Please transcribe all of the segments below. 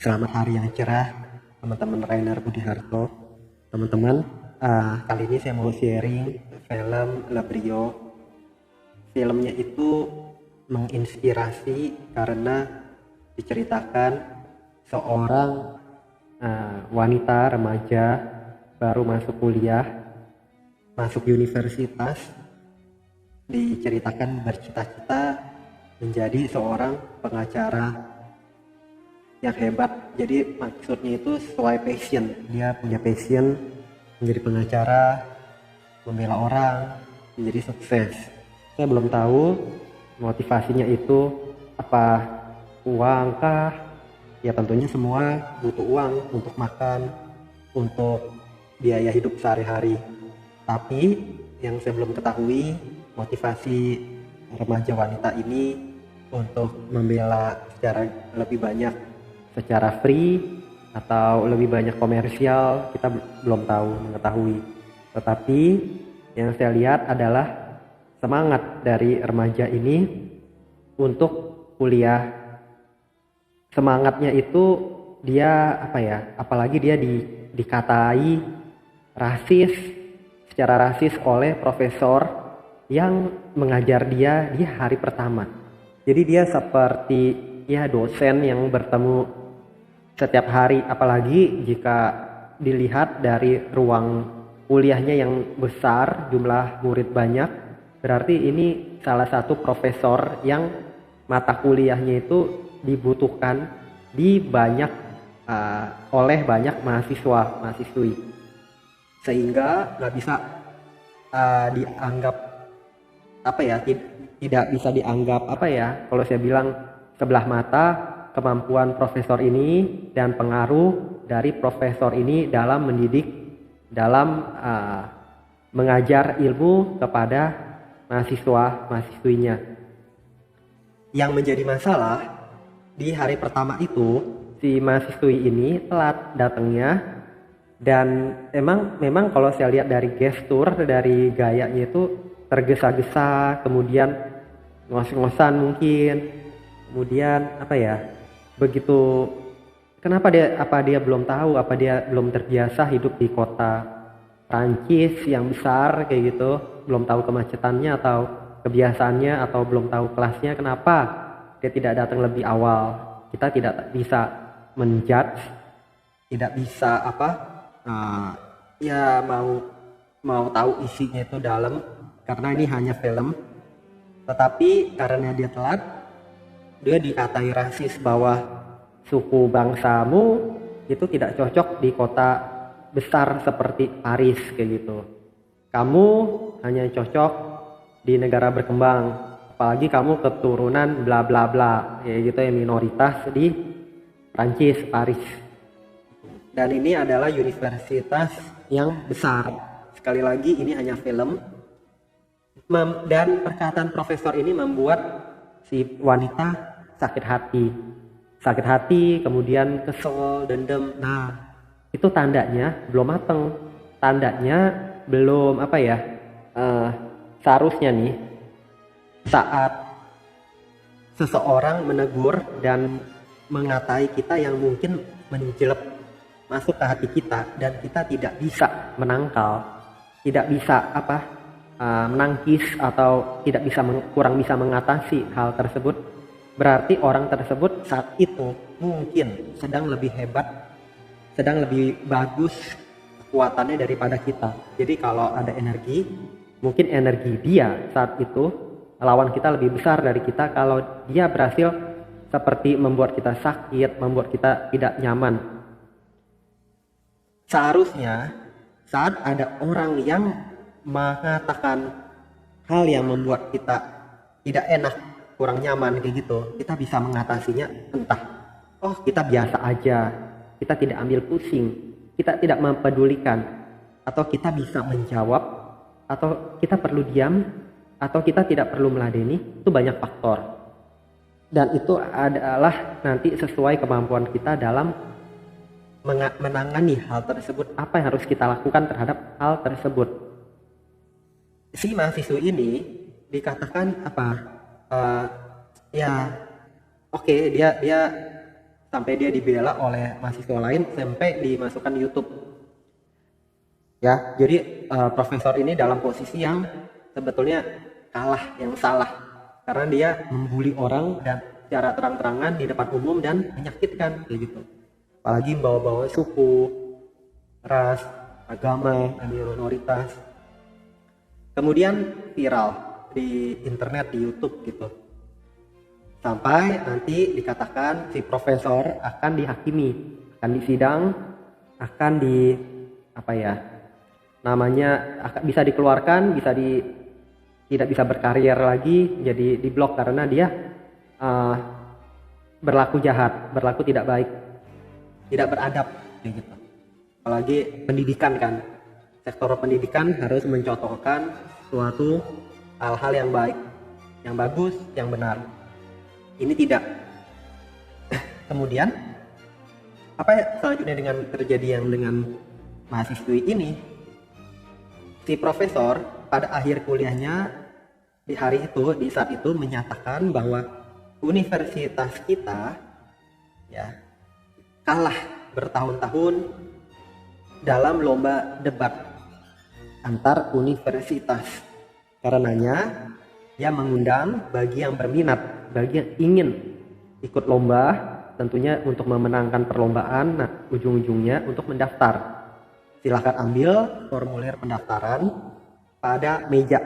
Selamat hari yang cerah, teman-teman Rainer Budi Harto. Teman-teman, kali ini saya mau sharing film Labrio. Filmnya itu menginspirasi karena diceritakan seorang wanita remaja baru masuk kuliah, masuk universitas, diceritakan bercita-cita menjadi seorang pengacara yang hebat. Jadi maksudnya itu sesuai passion, dia punya passion menjadi pengacara, membela orang, menjadi sukses. Saya belum tahu motivasinya itu apa, uang kah? Ya tentunya semua butuh uang untuk makan, untuk biaya hidup sehari-hari. Tapi yang saya belum ketahui motivasi remaja wanita ini untuk membela secara lebih banyak, secara free atau lebih banyak komersial, kita belum tahu mengetahui. Tetapi yang saya lihat adalah semangat dari remaja ini untuk kuliah. Semangatnya itu dia apalagi dia dikatai rasis, secara rasis oleh profesor yang mengajar dia di hari pertama. Jadi dia seperti dosen yang bertemu setiap hari, apalagi jika dilihat dari ruang kuliahnya yang besar, jumlah murid banyak, berarti ini salah satu profesor yang mata kuliahnya itu dibutuhkan oleh banyak mahasiswi, sehingga nggak bisa dianggap tidak bisa dianggap kalau saya bilang sebelah mata kemampuan profesor ini dan pengaruh dari profesor ini dalam mendidik, dalam mengajar ilmu kepada mahasiswinya. Yang menjadi masalah di hari pertama itu, si mahasiswi ini telat datangnya, dan memang kalau saya lihat dari gestur, dari gayanya itu tergesa-gesa, kemudian ngos-ngosan mungkin, kemudian begitu. Kenapa dia belum tahu, apa dia belum terbiasa hidup di kota Prancis yang besar kayak gitu, belum tahu kemacetannya atau kebiasaannya, atau belum tahu kelasnya, kenapa dia tidak datang lebih awal. Kita tidak bisa menjudge, tidak bisa mau tahu isinya itu dalam, karena ini hanya film. Tetapi karena dia telat, dia dikatai rasis bahwa suku bangsamu itu tidak cocok di kota besar seperti Paris kayak gitu. Kamu hanya cocok di negara berkembang, apalagi kamu keturunan bla bla bla, ya gitu, yang minoritas di Prancis, Paris. Dan ini adalah universitas yang besar. Sekali lagi ini hanya film, dan perkataan profesor ini membuat si wanita sakit hati, kemudian kesel, dendam. Nah, itu tandanya belum mateng, tandanya belum seharusnya nih, saat seseorang menegur dan mengatai kita yang mungkin menjelek masuk ke hati kita, dan kita tidak bisa menangkal, tidak bisa menangkis, atau kurang bisa mengatasi hal tersebut, berarti orang tersebut saat itu mungkin sedang lebih hebat, sedang lebih bagus kekuatannya daripada kita. Jadi kalau ada energi, mungkin energi dia saat itu lawan kita lebih besar dari kita. Kalau dia berhasil seperti membuat kita sakit, membuat kita tidak nyaman, seharusnya saat ada orang yang mengatakan hal yang membuat kita tidak enak, kurang nyaman kayak gitu, kita bisa mengatasinya. Entah, kita biasa aja, kita tidak ambil pusing, kita tidak mempedulikan, atau kita bisa menjawab, atau kita perlu diam, atau kita tidak perlu meladeni. Itu banyak faktor, dan itu adalah nanti sesuai kemampuan kita dalam menangani hal tersebut. Apa yang harus kita lakukan terhadap hal tersebut. Si mahasiswa ini dikatakan dia sampai dia dibela oleh mahasiswa lain sampai dimasukkan di YouTube. Ya, jadi profesor ini dalam posisi yang sebetulnya kalah, yang salah, karena dia membuli orang dan secara terang-terangan di depan umum dan menyakitkan kayak gitu. Apalagi bawa-bawa suku, ras, agama, minoritas. Kemudian viral di internet, di YouTube gitu. Sampai nanti dikatakan si profesor akan dihakimi, akan disidang, akan bisa dikeluarkan, tidak bisa berkarir lagi, jadi diblok karena dia berlaku jahat, berlaku tidak baik, tidak beradab kayak gitu. Apalagi pendidikan kan, sektor pendidikan harus mencontohkan suatu hal-hal yang baik, yang bagus, yang benar. Ini tidak. Kemudian apa selanjutnya terjadi dengan mahasiswi ini? Si profesor pada akhir kuliahnya di saat itu menyatakan bahwa universitas kita ya kalah bertahun-tahun dalam lomba debat antar universitas. Karenanya dia mengundang bagi yang berminat, bagi yang ingin ikut lomba, tentunya untuk memenangkan perlombaan, nah ujung-ujungnya untuk mendaftar. Silahkan ambil formulir pendaftaran pada meja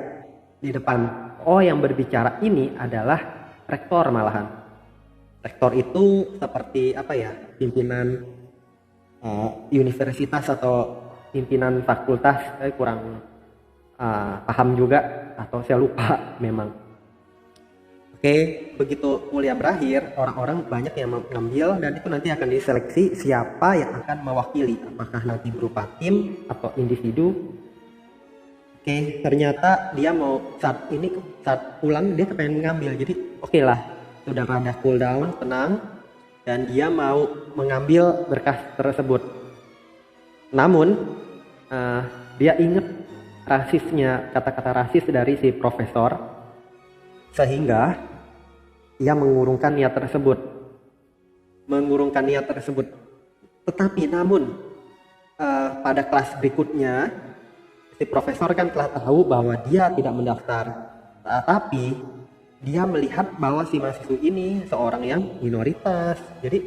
di depan. Oh, yang berbicara ini adalah rektor malahan. Rektor itu seperti pimpinan universitas atau pimpinan fakultas, kurang paham juga atau saya lupa memang. Oke, begitu kuliah berakhir, orang-orang banyak yang mengambil dan itu nanti akan diseleksi siapa yang akan mewakili, apakah nanti berupa tim atau individu. Oke, ternyata dia mau saat pulang dia kepengen ngambil, jadi oke lah, sudah rada cool down, tenang, dan dia mau mengambil berkas tersebut. Namun dia ingat kata-kata rasis dari si profesor, sehingga ia mengurungkan niat tersebut. Tetapi namun pada kelas berikutnya si profesor kan telah tahu bahwa dia tidak mendaftar, tetapi dia melihat bahwa si mahasiswa ini seorang yang minoritas. Jadi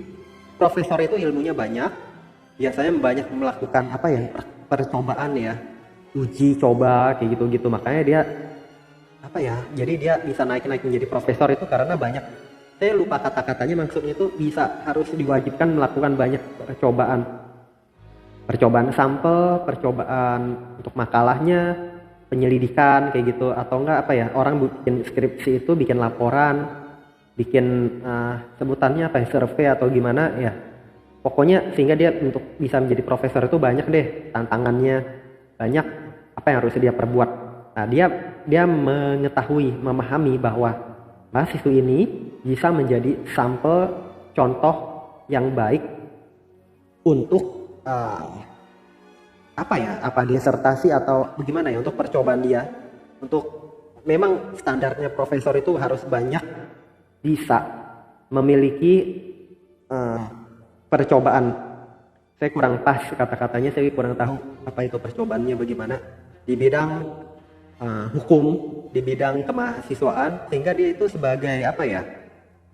profesor itu ilmunya banyak, biasanya banyak melakukan percobaan ya, uji coba kayak gitu, makanya dia jadi dia bisa naik menjadi profesor itu karena banyak, saya lupa kata-katanya, maksudnya itu harus diwajibkan melakukan banyak percobaan sampel, percobaan untuk makalahnya, penyelidikan kayak gitu, atau enggak orang bikin skripsi itu bikin laporan, bikin sebutannya survei atau gimana ya, pokoknya sehingga dia untuk bisa menjadi profesor itu banyak deh tantangannya, banyak apa yang harus dia perbuat. Nah, dia memahami bahwa mahasiswa ini bisa menjadi sampel contoh yang baik untuk disertasi atau bagaimana ya, untuk percobaan dia, untuk memang standarnya profesor itu harus banyak bisa memiliki percobaan. Saya kurang pas kata-katanya, saya kurang tahu apa itu percobaannya bagaimana di bidang hukum, di bidang kemahasiswaan, sehingga dia itu sebagai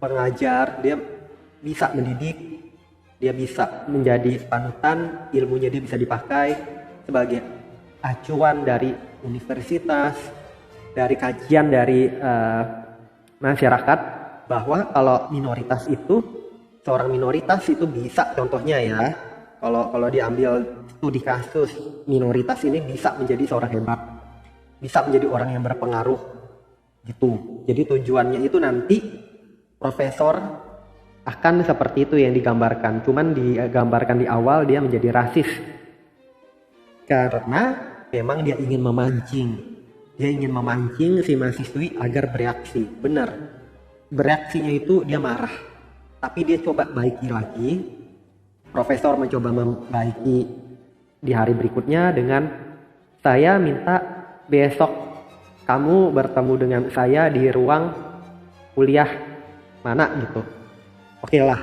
pengajar, dia bisa mendidik, dia bisa menjadi panutan, ilmunya dia bisa dipakai sebagai acuan dari universitas, dari kajian dari masyarakat, bahwa kalau seorang minoritas itu bisa, contohnya ya, kalau diambil studi kasus, minoritas ini bisa menjadi seorang hebat, bisa menjadi orang yang berpengaruh gitu. Jadi tujuannya itu nanti profesor akan seperti itu yang digambarkan. Cuman digambarkan di awal dia menjadi rasis karena memang dia ingin memancing si mahasiswi agar bereaksi. Benar, bereaksinya itu dia marah, tapi dia coba baiki lagi. Profesor mencoba membaiki di hari berikutnya dengan, saya minta besok kamu bertemu dengan saya di ruang kuliah mana gitu. Oke lah,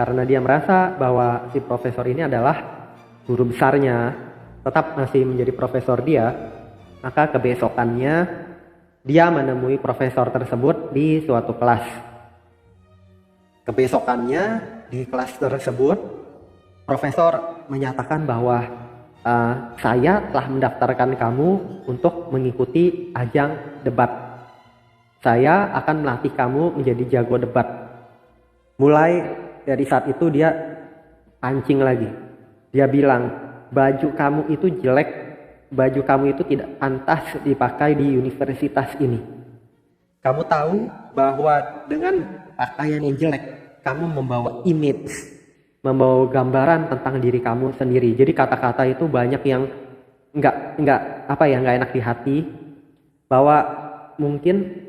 karena dia merasa bahwa si profesor ini adalah guru besarnya, tetap masih menjadi profesor dia, maka kebesokannya dia menemui profesor tersebut di suatu kelas. Kebesokannya di kelas tersebut, profesor menyatakan bahwa saya telah mendaftarkan kamu untuk mengikuti ajang debat. Saya akan melatih kamu menjadi jago debat. Mulai dari saat itu dia pancing lagi. Dia bilang, baju kamu itu jelek, baju kamu itu tidak pantas dipakai di universitas ini. Kamu tahu bahwa dengan pakaian yang jelek, kamu membawa image, membawa gambaran tentang diri kamu sendiri. Jadi kata-kata itu banyak yang nggak enak di hati, bahwa mungkin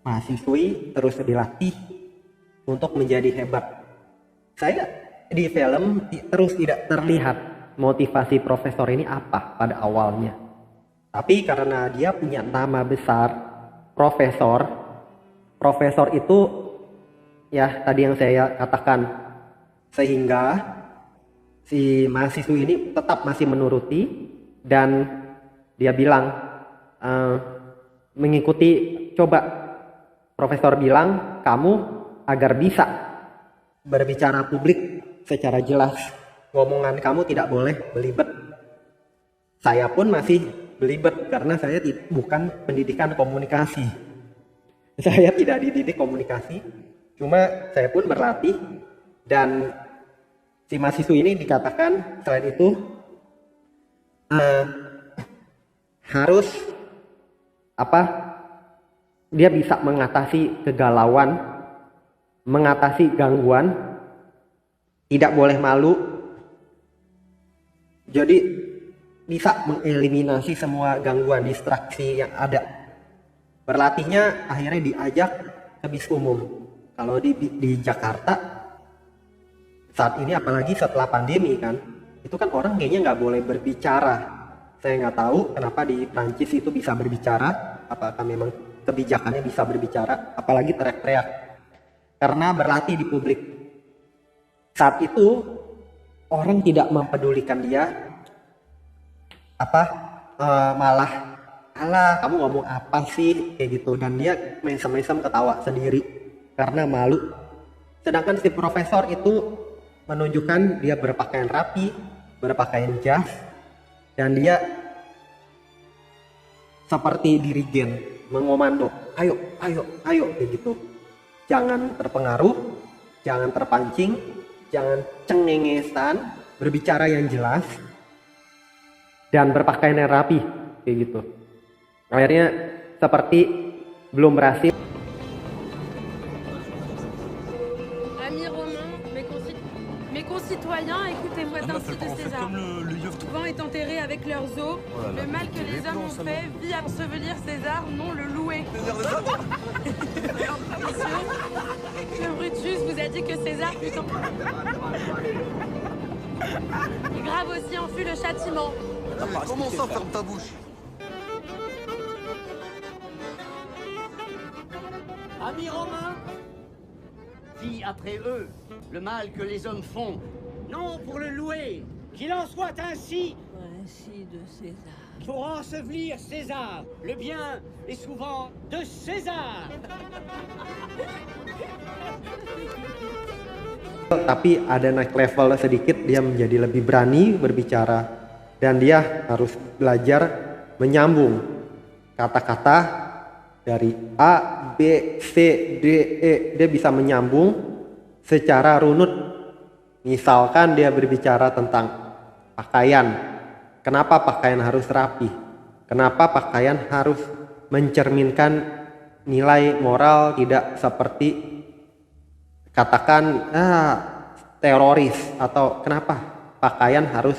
mahasiswi terus dilatih untuk menjadi hebat. Saya di film terus tidak terlihat motivasi profesor ini apa pada awalnya. Tapi karena dia punya nama besar, profesor itu ya tadi yang saya katakan, sehingga si mahasiswi ini tetap masih menuruti dan dia bilang coba profesor bilang kamu agar bisa berbicara publik secara jelas, ngomongan kamu tidak boleh belibet. Saya pun masih belibet karena saya bukan pendidikan komunikasi. Saya tidak dididik komunikasi, cuma saya pun berlatih. Dan si mahasiswa ini dikatakan selain itu harus dia bisa mengatasi kegalauan, mengatasi gangguan, tidak boleh malu, jadi bisa mengeliminasi semua gangguan, distraksi yang ada. Berlatihnya akhirnya diajak ke bis umum. Kalau di Jakarta saat ini, apalagi setelah pandemi kan, itu kan orang kayaknya nggak boleh berbicara. Saya nggak tahu kenapa di Prancis itu bisa berbicara, apakah memang kebijakannya bisa berbicara, apalagi teriak-teriak, karena berlatih di publik. Saat itu orang tidak mempedulikan dia, malah alah kamu ngomong apa sih kayak gitu, dan dia mesem-mesem ketawa sendiri karena malu. Sedangkan si profesor itu menunjukkan dia berpakaian rapi, berpakaian jas, dan dia seperti dirigen mengomando, ayo kayak gitu. Jangan terpengaruh, jangan terpancing, jangan cengengesan, berbicara yang jelas dan berpakaian yang rapi kayak gitu. Akhirnya seperti belum berhasil. Amis romains, mes concitoyens, écoutez-moi ainsi de César. Souvent est enterré avec leurs os. Le mal que les hommes ont fait vit à ensevelir César, non le louer. Monsieur Brutus vous a dit que César fut en... Et grave aussi en fut le châtiment. Comment ça, ferme ta bouche? Amis romains, vie après eux le mal que les hommes font, non pour le louer, qu'il en soit ainsi. Ainsi de César. Pour ensevelir César, le bien est souvent de César. Tapi ada naik level sedikit, dia menjadi lebih berani berbicara dan dia harus belajar menyambung kata-kata dari A, B, C, D, E. Dia bisa menyambung secara runut. Misalkan dia berbicara tentang pakaian. Kenapa pakaian harus rapi? Kenapa pakaian harus mencerminkan nilai moral, tidak seperti katakan teroris, atau kenapa pakaian harus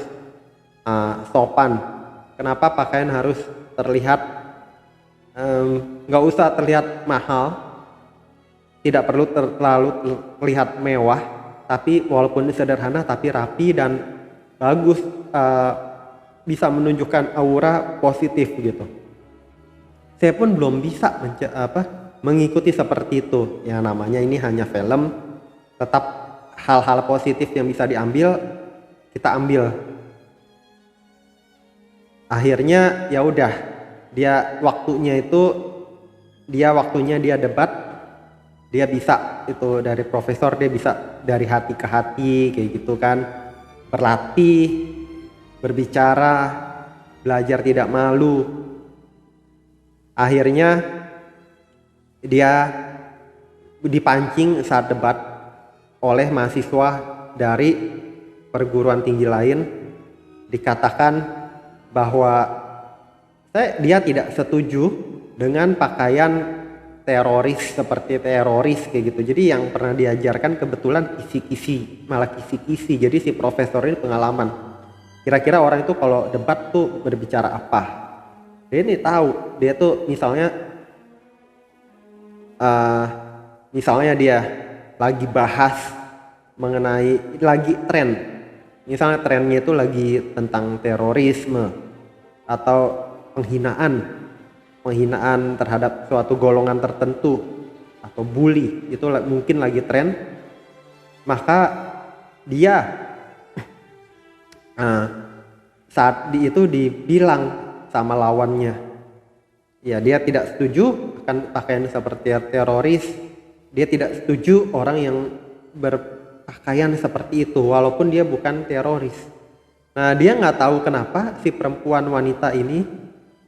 sopan? Kenapa pakaian harus terlihat nggak usah terlihat mahal, tidak perlu terlalu terlihat mewah, tapi walaupun sederhana tapi rapi dan bagus, bisa menunjukkan aura positif gitu. Saya pun belum bisa mengikuti seperti itu. Yang namanya ini hanya film, tetap hal-hal positif yang bisa diambil kita ambil. Akhirnya ya udah, dia waktunya dia debat, dia bisa itu dari profesor, dia bisa dari hati ke hati kayak gitu kan, berlatih, berbicara, belajar tidak malu. Akhirnya dia dipancing saat debat oleh mahasiswa dari perguruan tinggi lain, dikatakan bahwa dia tidak setuju dengan pakaian teroris seperti teroris kayak gitu. Jadi yang pernah diajarkan kebetulan kisi-kisi, malah kisi-kisi. Jadi si profesor ini pengalaman. Kira-kira orang itu kalau debat tuh berbicara apa? Dia ini tahu, dia tuh misalnya dia lagi bahas mengenai lagi tren. Misalnya trennya itu lagi tentang terorisme atau penghinaan terhadap suatu golongan tertentu atau bully, itu mungkin lagi tren, maka dia saat itu dibilang sama lawannya, ya dia tidak setuju akan pakaian seperti teroris, dia tidak setuju orang yang berpakaian seperti itu walaupun dia bukan teroris. Nah, dia nggak tahu kenapa si perempuan wanita ini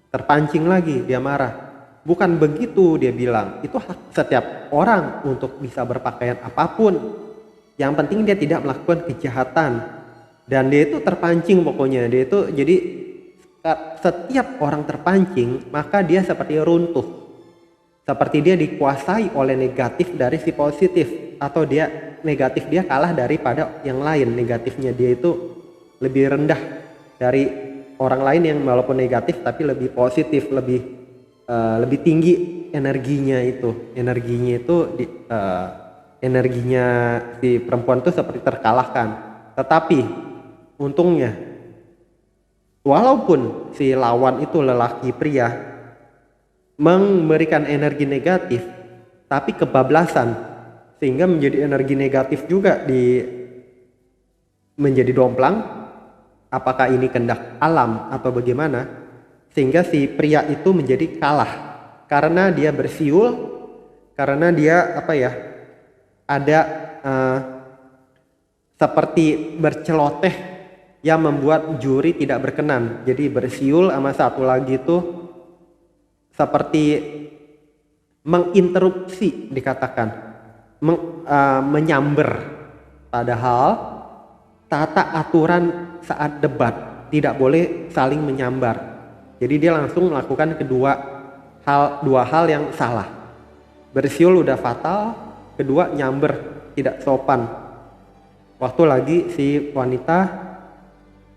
terpancing lagi, dia marah. Bukan begitu, dia bilang. Itu hak setiap orang untuk bisa berpakaian apapun. Yang penting dia tidak melakukan kejahatan. Dan dia itu terpancing pokoknya. Dia itu jadi setiap orang terpancing, maka dia seperti runtuh. Seperti dia dikuasai oleh negatif dari si positif. Atau negatif dia kalah daripada yang lain. Negatifnya dia itu lebih rendah dari orang lain yang walaupun negatif tapi lebih positif, lebih tinggi energinya si perempuan itu seperti terkalahkan. Tetapi untungnya walaupun si lawan itu lelaki pria memberikan energi negatif tapi kebablasan sehingga menjadi energi negatif juga menjadi domplang. Apakah ini kehendak alam atau bagaimana, sehingga si pria itu menjadi kalah karena dia bersiul, karena dia ada seperti berceloteh yang membuat juri tidak berkenan. Jadi bersiul sama satu lagi itu seperti menginterupsi, dikatakan menyamber, padahal tata aturan saat debat tidak boleh saling menyambar. Jadi dia langsung melakukan dua hal yang salah. Bersiul udah fatal, kedua nyamber tidak sopan. Waktu lagi si wanita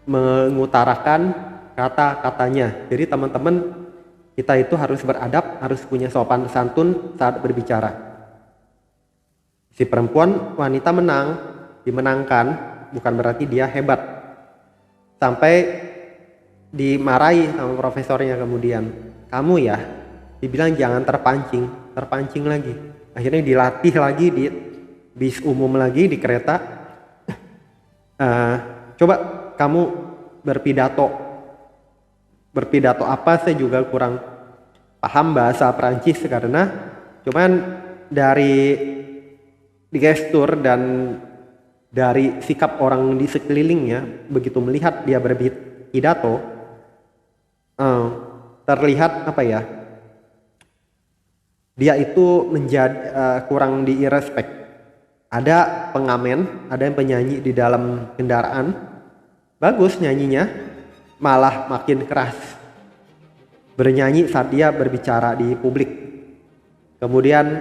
mengutarakan kata-katanya. Jadi teman-teman, kita itu harus beradab, harus punya sopan santun saat berbicara. Si perempuan wanita dimenangkan, bukan berarti dia hebat. Sampai dimarahi sama profesornya kemudian. Kamu ya, dibilang jangan terpancing lagi. Akhirnya dilatih lagi di bis umum lagi, di kereta. Coba kamu berpidato apa, saya juga kurang paham bahasa Prancis karena cuman dari gestur dan dari sikap orang di sekelilingnya, begitu melihat dia berpidato, terlihat dia itu menjadi kurang di-respect. Ada pengamen, ada yang penyanyi di dalam kendaraan, bagus nyanyinya, malah makin keras bernyanyi saat dia berbicara di publik. Kemudian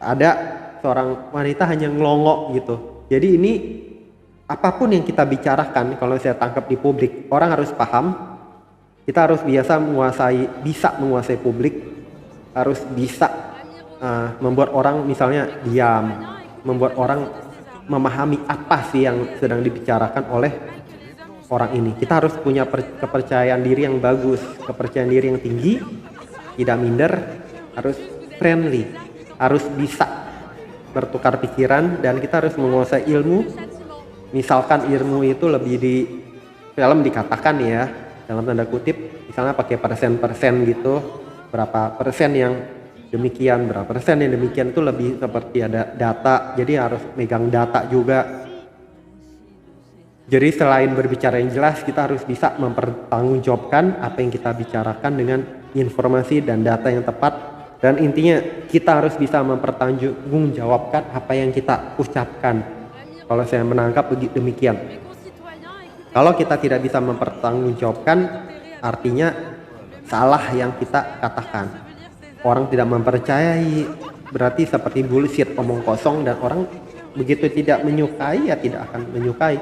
ada seorang wanita hanya ngelongok gitu. Jadi ini apapun yang kita bicarakan, kalau saya tangkap di publik, orang harus paham. Kita harus bisa menguasai publik, harus bisa membuat orang misalnya diam, membuat orang memahami apa sih yang sedang dibicarakan oleh orang ini. Kita harus punya kepercayaan diri yang bagus, kepercayaan diri yang tinggi, tidak minder, harus friendly, harus bisa bertukar pikiran, dan kita harus menguasai ilmu. Misalkan ilmu itu lebih di film dikatakan ya, dalam tanda kutip, misalnya pakai persen-persen gitu, berapa persen yang demikian, berapa persen yang demikian, itu lebih seperti ada data, jadi harus megang data juga. Jadi selain berbicara yang jelas, kita harus bisa mempertanggungjawabkan apa yang kita bicarakan dengan informasi dan data yang tepat. Dan intinya kita harus bisa mempertanggungjawabkan apa yang kita ucapkan. Kalau saya menangkap demikian. Kalau kita tidak bisa mempertanggungjawabkan, artinya salah yang kita katakan. Orang tidak mempercayai, berarti seperti bullshit, omong kosong, dan orang begitu tidak menyukai ya tidak akan menyukai.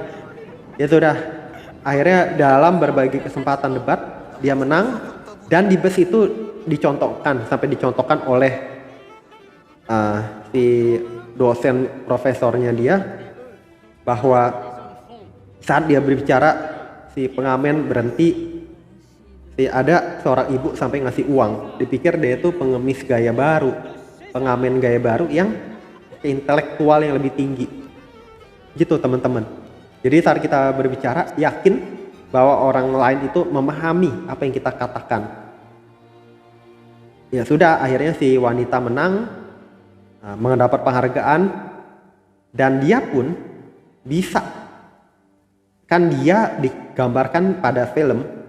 Ya sudah, akhirnya dalam berbagai kesempatan debat dia menang, dan di bus itu sampai dicontohkan oleh si dosen profesornya dia, bahwa saat dia berbicara si pengamen berhenti. Ada seorang ibu sampai ngasih uang, dipikir dia itu pengemis gaya baru, pengamen gaya baru yang intelektual yang lebih tinggi gitu teman-teman. Jadi saat kita berbicara, yakin bahwa orang lain itu memahami apa yang kita katakan. Ya sudah, akhirnya si wanita menang, mendapat penghargaan, dan dia pun bisa, kan dia digambarkan pada film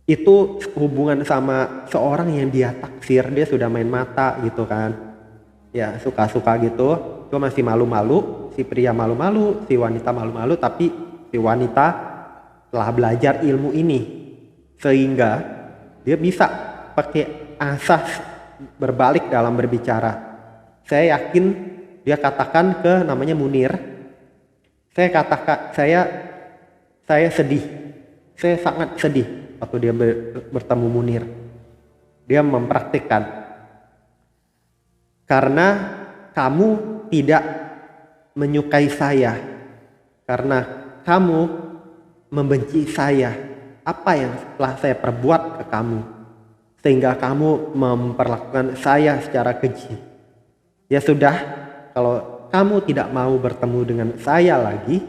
itu hubungan sama seorang yang dia taksir, dia sudah main mata gitu kan, ya suka-suka gitu, cuma masih malu-malu, si pria malu-malu, si wanita malu-malu, tapi si wanita telah belajar ilmu ini sehingga dia bisa pakai asas berbalik dalam berbicara. Saya yakin dia katakan ke namanya Munir, saya sedih, saya sangat sedih waktu dia bertemu Munir. Dia mempraktikkan, karena kamu tidak menyukai saya, karena kamu membenci saya, apa yang telah saya perbuat ke kamu, sehingga kamu memperlakukan saya secara keji. Ya sudah, kalau kamu tidak mau bertemu dengan saya lagi,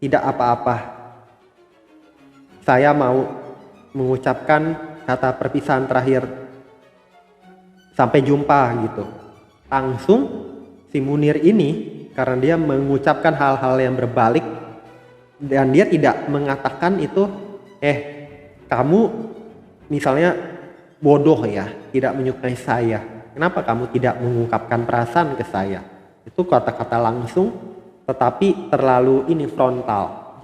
tidak apa-apa. Saya mau mengucapkan kata perpisahan terakhir, sampai jumpa gitu. Langsung si Munir ini, karena dia mengucapkan hal-hal yang berbalik, dan dia tidak mengatakan itu, kamu misalnya bodoh ya, tidak menyukai saya, kenapa kamu tidak mengungkapkan perasaan ke saya. Itu kata-kata langsung, tetapi terlalu frontal.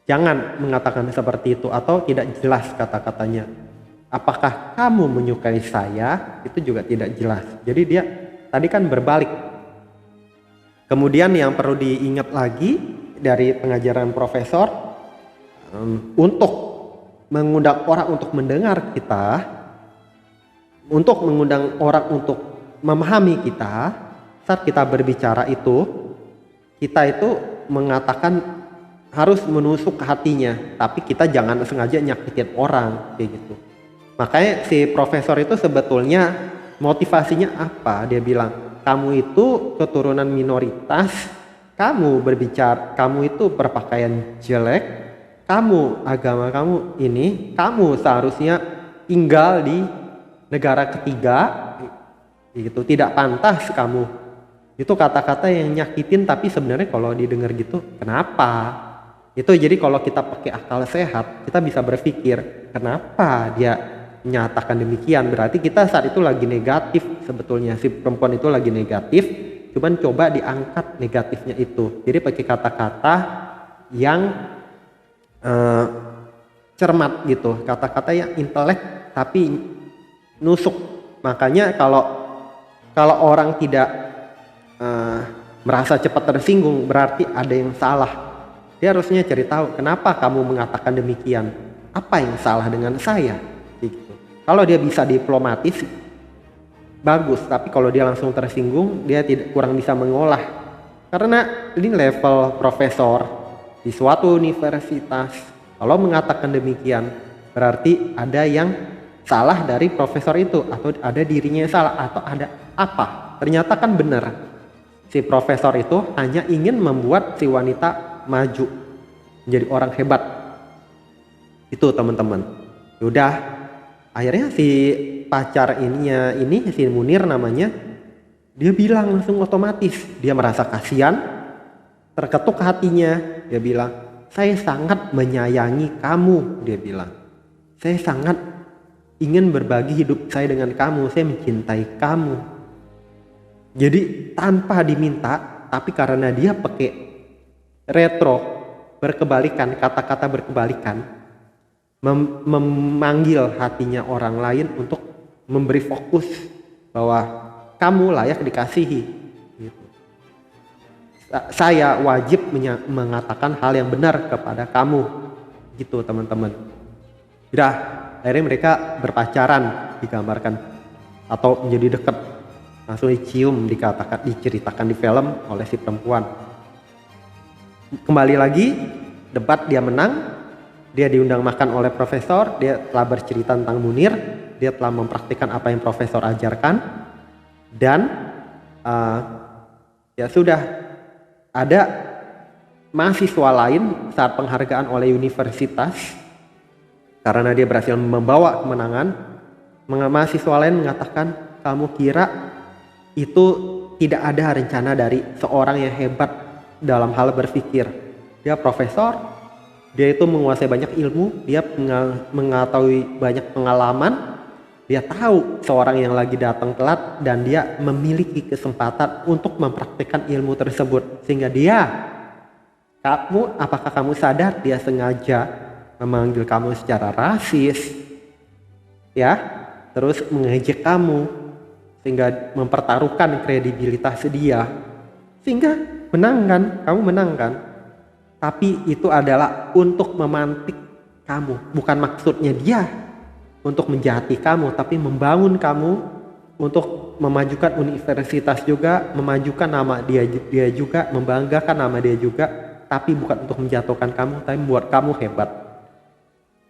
Jangan mengatakan seperti itu, atau tidak jelas kata-katanya. Apakah kamu menyukai saya? Itu juga tidak jelas. Jadi dia tadi kan berbalik. Kemudian yang perlu diingat lagi dari pengajaran profesor, untuk mengundang orang untuk mendengar kita, untuk mengundang orang untuk memahami kita, saat kita berbicara itu, kita itu mengatakan harus menusuk hatinya, tapi kita jangan sengaja nyakitin orang kayak gitu. Makanya si profesor itu sebetulnya motivasinya apa? Dia bilang, kamu itu keturunan minoritas, kamu berbicara, kamu itu berpakaian jelek, kamu agama kamu ini, kamu seharusnya tinggal di negara ketiga, gitu. Tidak pantas kamu. Itu kata-kata yang nyakitin, tapi sebenarnya kalau didengar gitu, kenapa? Itu jadi kalau kita pakai akal sehat, kita bisa berpikir kenapa dia menyatakan demikian. Berarti kita saat itu lagi negatif sebetulnya, si perempuan itu lagi negatif, cuman coba diangkat negatifnya itu. Jadi pakai kata-kata yang cermat gitu, kata-kata yang intelek tapi nusuk. Makanya kalau orang tidak merasa cepat tersinggung, berarti ada yang salah. Dia harusnya cari tahu, kenapa kamu mengatakan demikian? Apa yang salah dengan saya? Gitu. Kalau dia bisa diplomatis, bagus. Tapi kalau dia langsung tersinggung, dia kurang bisa mengolah. Karena ini level profesor di suatu universitas. Kalau mengatakan demikian, berarti ada yang salah dari profesor itu, atau ada dirinya yang salah, atau ada apa. Ternyata kan benar, si profesor itu hanya ingin membuat si wanita maju menjadi orang hebat. Itu teman-teman. Udah, akhirnya si pacar ini si Munir namanya, dia bilang langsung otomatis, dia merasa kasihan, terketuk hatinya. Dia bilang, saya sangat menyayangi kamu. Dia bilang, saya sangat ingin berbagi hidup saya dengan kamu, saya mencintai kamu. Jadi tanpa diminta, tapi karena dia pakai retro, berkebalikan, kata-kata berkebalikan, memanggil hatinya orang lain untuk memberi fokus bahwa kamu layak dikasihi. Gitu. Saya wajib mengatakan hal yang benar kepada kamu, gitu teman-teman. Udah, akhirnya mereka berpacaran digambarkan, atau menjadi dekat, langsung dicium, diceritakan di film oleh si perempuan. Kembali lagi, debat dia menang, dia diundang makan oleh profesor, dia telah bercerita tentang Munir, dia telah mempraktikkan apa yang profesor ajarkan, dan ya sudah, ada mahasiswa lain saat penghargaan oleh universitas, karena dia berhasil membawa kemenangan, mahasiswa lain mengatakan, kamu kira itu tidak ada rencana dari seorang yang hebat dalam hal berpikir. Dia profesor, dia itu menguasai banyak ilmu, dia mengetahui banyak pengalaman, dia tahu seorang yang lagi datang telat, dan dia memiliki kesempatan untuk mempraktikkan ilmu tersebut. Sehingga apakah kamu sadar dia sengaja memanggil kamu secara rasis, ya, terus mengejek kamu, sehingga mempertaruhkan kredibilitas dia, sehingga kamu menang kan? Tapi itu adalah untuk memantik kamu, bukan maksudnya dia untuk menjahati kamu, tapi membangun kamu untuk memajukan universitas juga, memajukan nama dia juga, membanggakan nama dia juga, tapi bukan untuk menjatuhkan kamu, tapi membuat kamu hebat.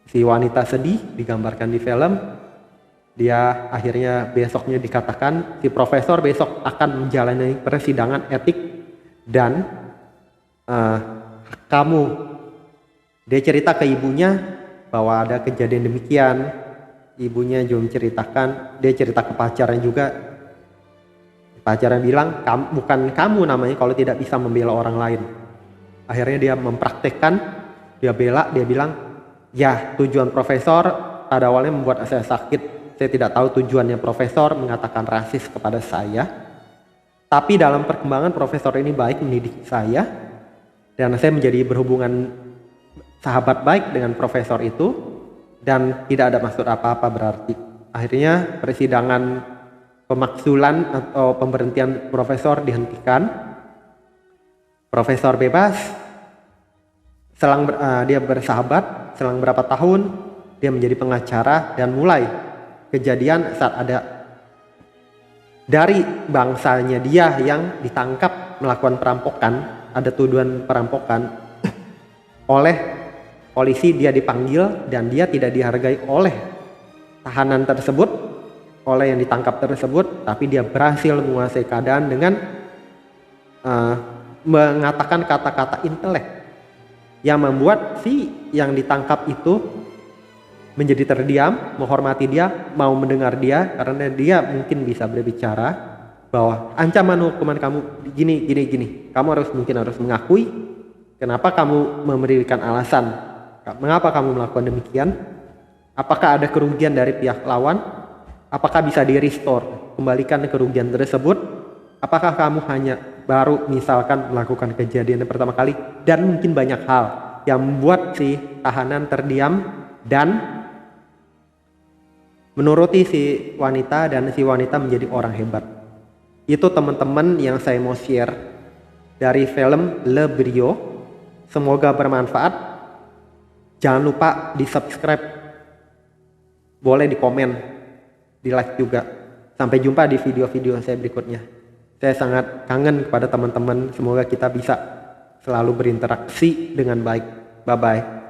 Si wanita sedih digambarkan di film, dia akhirnya besoknya dikatakan si profesor besok akan menjalani persidangan etik, dan dia cerita ke ibunya bahwa ada kejadian demikian. Ibunya juga menceritakan, dia cerita ke pacarnya juga. Pacarnya bilang, bukan kamu namanya kalau tidak bisa membela orang lain. Akhirnya dia mempraktekkan, dia bilang, ya tujuan profesor pada awalnya membuat saya sakit. Saya tidak tahu tujuannya profesor mengatakan rasis kepada saya. Tapi dalam perkembangan profesor ini baik mendidik saya, dan saya menjadi berhubungan sahabat baik dengan profesor itu, dan tidak ada maksud apa-apa berarti. Akhirnya persidangan pemakzulan atau pemberhentian profesor dihentikan. Profesor bebas. Dia bersahabat selang berapa tahun, dia menjadi pengacara, dan mulai kejadian saat ada dari bangsanya dia yang ditangkap melakukan perampokan, ada tuduhan perampokan oleh polisi, dia dipanggil dan dia tidak dihargai oleh tahanan tersebut, oleh yang ditangkap tersebut, tapi dia berhasil menguasai keadaan dengan mengatakan kata-kata intelek yang membuat si yang ditangkap itu menjadi terdiam, menghormati dia, mau mendengar dia, karena dia mungkin bisa berbicara bahwa ancaman hukuman kamu gini. Kamu mungkin harus mengakui kenapa kamu memberikan alasan. Mengapa kamu melakukan demikian? Apakah ada kerugian dari pihak lawan? Apakah bisa di-restore? Kembalikan kerugian tersebut? Apakah kamu hanya baru misalkan melakukan kejadian yang pertama kali? Dan mungkin banyak hal yang membuat si tahanan terdiam dan menuruti si wanita, dan si wanita menjadi orang hebat. Itu teman-teman yang saya mau share dari film Le Brio. Semoga bermanfaat. Jangan lupa di subscribe, boleh di komen, di like juga. Sampai jumpa di video-video saya berikutnya. Saya sangat kangen kepada teman-teman. Semoga kita bisa selalu berinteraksi dengan baik. Bye-bye.